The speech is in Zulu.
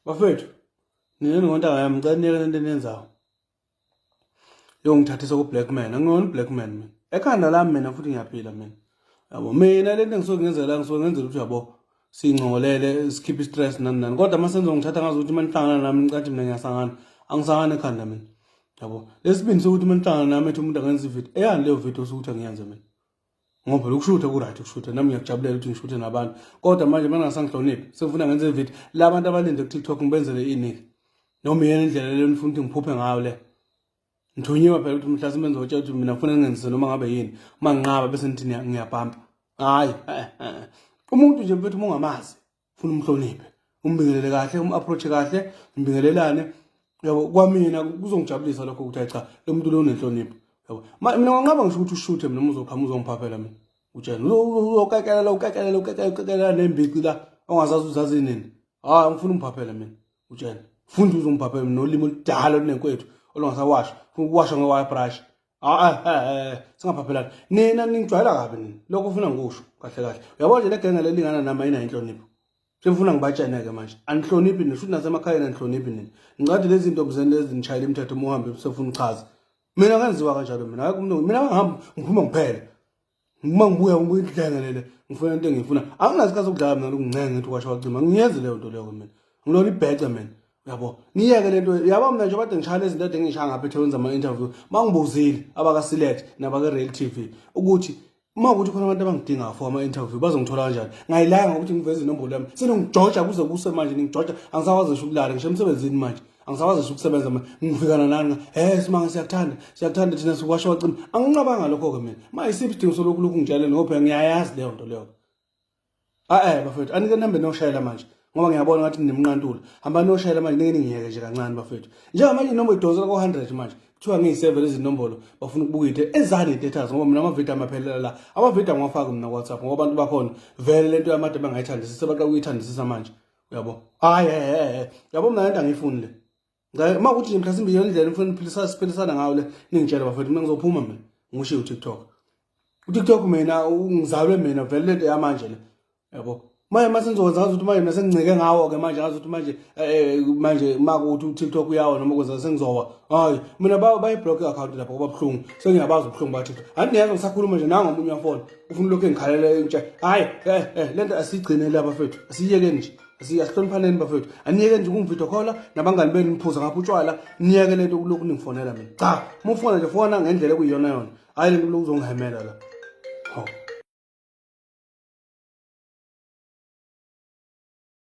Bafethu, nina ningontanga yami ngicela niyeke lento eniyenzayo. Yongithathisa ku-blackman, angingona blackman mina. Ekhanda lami mina futhi ngiyaphila mina. Yabo, mina lento engisuke ngenzela ngisuke ukuthi yabo singcolele sikhiphe i-stress nani nani. Kodwa mase ngizongithatha ngazi ukuthi manihlangana nami ngicathi mina ngiyahlangana. Angisangana ekhanda mina. Yabo, lesibindi sokuthi manihlangana nami ethi umuntu angenza ivideo. Eyani leyo video sokuthi angiyenze mina. Ngoba lokushutha ku-right ukushuta nami ngiyakujabulela ukuthi ngishuthe nabantu. Kodwa manje mina ngingasangihloniphi sengifuna ngenze ivideo labantu abalinde ku-TikTok ngibenzele iniki. Noma yena indlela le nifuna ukuthi ngiphuphe ngayo le. Ngithunyiwe phela ukuthi mhlasimbe ngizotshela ukuthi mina ngifuna ngenzise noma ngabe yini. Uma nginqaba bese nithi ngiyabhampa. Hayi, umuntu nje mfethu uma ungamazi ufuna umhloniphe. Umbingelele kahle, approach kahle, umbingelelane. Yabo kwamina kuzongijabulisa lokho ukuthi cha lo muntu lo unenhlonipho. Yabo. Mina nganqaba ngisho ukuthi ushuthe mina uzoqhama uzongiphaphela mina. Utshela ukakela nembici la ongazazi uzazi nini. Hayi ngifuna umphaphela mina. Utshela. Funda uzongiphaphela mina nolimo oludala lunenkwethu olungasawasha. Ufuna ukuwasha ngewire brush. Singaphaphelani. Nina ningijwayela kabi nina. Lokho ufuna ngikusho kahle kahle. Uyabona nje le genge lelingana nami ayina inhlonipho. Sengifuna ngibatshene ke manje. Anihloniphi nina futhi nasemakhaya anihloniphi nina. Ngicathi lezi zinto bizeni ezinishayela imithetho uma uhambe usefuna uchaza. Mina kanziwa kanjalo mina hayi umuntu mina ngihamba ngiphuma ngiphele. Uma ngibuya idlengelele ngifuna into engifuna anginasikhathi sokudlala mina lokuncenga ngithi kwasho wacima ngiyenze leyo nto leyo mina ngilona ibhece mina yabo niyeke lento yabo mina nje kade ngishaya lezi zinto engishaya ngapha ethenza ama interview mangibuzile abaka select nabaka real TV ukuthi uma ukuthi khona abantu abangidinga for ama interview bazongithola kanjani ngayilanga ukuthi ngiveze inombolo yami senongijoja kuze kuse manje ningijoja angisawazi ukulala ngisho emsebenzini manje angisawazi ukusebenza manje ngifikana nani simanga siyakuthanda thina sikwasho wacima anginqabanga lokho ke mina mayisiphi isidingo solokhu ngijale ngoba ngiyayazi leyo nto leyo bafethu anike nambe noshayela manje ngoba ngiyabona ngathi ninemnqantula hamba noshayela manje ngeke ngiyeke nje kancane bafethu njengamanje inombolo idozela ko 100 manje kuthiwa ngiyi7 lezi nombolo bafuna ukubuka ithe ezani data ngoba mina amavideo amaphelela la amavideo ngwafaka mina ku WhatsApp ngoba abantu bakhona vele lento yamade bangayithandisisa sebaqa ukuyithandisisa manje uyabo yabo mina lento angifuni le uma ukuthi nje mhlasimbe yona indlela ngifuna siphilisana ngayo le ningitshela bafethu mina ngizophuma mina ngishiye uTikTok mina ungizalwe mina vele lento yamanje le yabo manje senizokwenza ngathi manje nasengincike ngawo ke manje ngathi manje manje makuthi uTikTok uyawo noma kwenza sengizowa hayi mina bayiblock iaccount lapho ngoba buhlungu sengiyabaza ubuhlungu ba TikTok andiyenza ngisakhuluma nje nanga omunye wafona ufuna lokho engikhalela entsha hayi lento asigcine la bafethu asiyeke nje asihloniphaneni bafethu aniyeke nje kungivideo call nabangani beni niphuza ngapha utshwala niyeke lento kulokhu ningifonela mina cha mufona nje fona ngendlela ekuyiyona yona hayi lento lokuzongihemela la